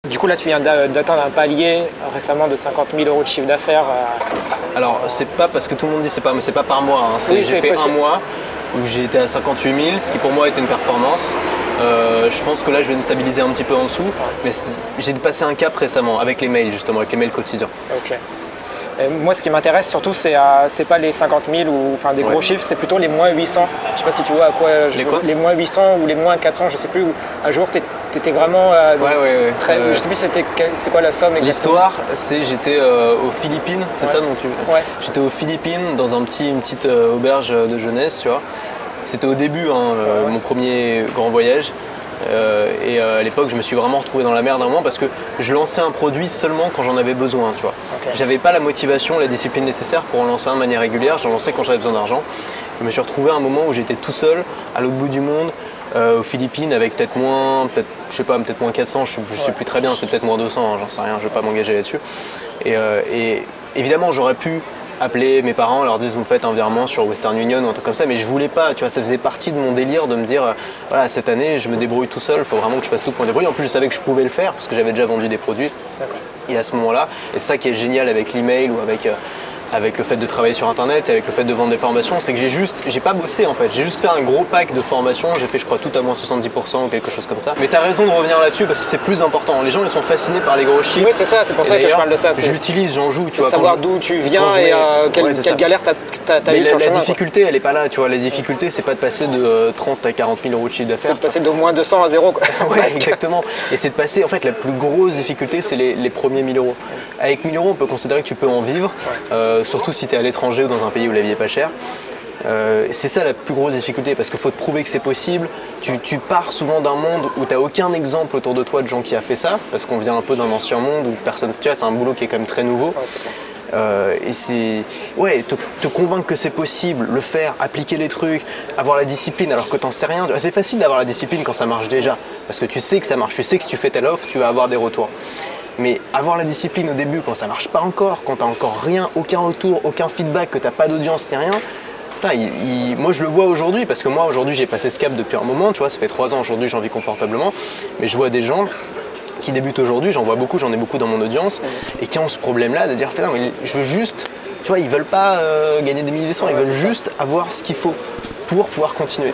Du coup, là, tu viens d'atteindre un palier récemment de 50 000 € de chiffre d'affaires. Alors, c'est pas parce que tout le monde dit c'est pas par mois. Hein. Oui, j'ai fait un mois où j'ai été à 58 000, ce qui pour moi était une performance. Je pense que là, je vais me stabiliser un petit peu en dessous. Mais j'ai passé un cap récemment avec les mails, justement, avec les mails quotidiens. Ok. Et moi, ce qui m'intéresse surtout, c'est pas les 50 000 ou enfin des gros chiffres, c'est plutôt les moins 800. Je sais pas si tu vois à quoi les moins 800 ou les moins 400, je sais plus. Un jour, tu étais vraiment je sais plus c'est quoi la somme exactement. L'histoire, c'est j'étais aux Philippines, c'est ça dont tu... J'étais aux Philippines dans une petite auberge de jeunesse, tu vois. C'était au début, mon premier grand voyage. À l'époque, je me suis vraiment retrouvé dans la merde un moment parce que je lançais un produit seulement quand j'en avais besoin, tu vois. J'avais pas la motivation, la discipline nécessaire pour en lancer un de manière régulière. J'en lançais quand j'avais besoin d'argent. Je me suis retrouvé à un moment où j'étais tout seul à l'autre bout du monde, aux Philippines, avec peut-être moins 400, je sais plus très bien, c'était peut-être moins 200, hein, j'en sais rien, je vais pas m'engager là-dessus. Et évidemment, j'aurais pu appeler mes parents, leur dire vous me faites un virement sur Western Union ou un truc comme ça, mais je voulais pas, tu vois, ça faisait partie de mon délire de me dire voilà, cette année je me débrouille tout seul, il faut vraiment que je fasse tout pour me débrouiller. En plus je savais que je pouvais le faire parce que j'avais déjà vendu des produits. Et à ce moment-là, et c'est ça qui est génial avec l'email ou avec le fait de travailler sur internet et avec le fait de vendre des formations, c'est que j'ai pas bossé en fait, j'ai juste fait un gros pack de formations, j'ai fait je crois tout à moins 70% ou quelque chose comme ça. Mais tu as raison de revenir là-dessus parce que c'est plus important, les gens ils sont fascinés par les gros chiffres. Oui c'est ça, c'est pour ça que je parle de ça. J'utilise, j'en joue, tu vois. Savoir d'où tu viens et quelle galère t'as eu sur le chemin. La difficulté elle est pas là, tu vois, la difficulté c'est pas de passer de 30 à 40 000 € de chiffre d'affaires. C'est de passer de moins 200 à 0 quoi. Ouais exactement, et c'est de passer, en fait la plus grosse difficulté c'est les premiers 1000 €. Avec 1000 € on peut considérer que tu peux en vivre, surtout si tu es à l'étranger ou dans un pays où la vie est pas chère. C'est ça la plus grosse difficulté parce qu'il faut te prouver que c'est possible. Tu pars souvent d'un monde où tu n'as aucun exemple autour de toi de gens qui a fait ça parce qu'on vient un peu d'un ancien monde où personne, tu vois, c'est un boulot qui est quand même très nouveau. Et c'est te convaincre que c'est possible, le faire, appliquer les trucs, avoir la discipline alors que t'en sais rien. C'est facile d'avoir la discipline quand ça marche déjà parce que tu sais que ça marche, tu sais que si tu fais telle offre tu vas avoir des retours. Mais avoir la discipline au début quand ça marche pas encore, quand t'as encore rien, aucun retour, aucun feedback, que t'as pas d'audience, ni rien, moi je le vois aujourd'hui parce que moi aujourd'hui j'ai passé ce cap depuis un moment, tu vois, ça fait 3 ans aujourd'hui j'en vis confortablement, mais je vois des gens qui débutent aujourd'hui, j'en ai beaucoup dans mon audience et qui ont ce problème là de dire putain mais je veux juste, tu vois, ils veulent pas gagner des milliers de cents, ils veulent juste avoir ce qu'il faut pour pouvoir continuer.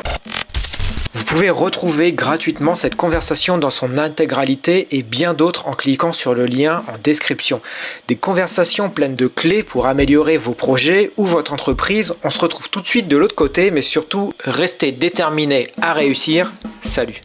Vous pouvez retrouver gratuitement cette conversation dans son intégralité et bien d'autres en cliquant sur le lien en description. Des conversations pleines de clés pour améliorer vos projets ou votre entreprise. On se retrouve tout de suite de l'autre côté, mais surtout, restez déterminés à réussir. Salut!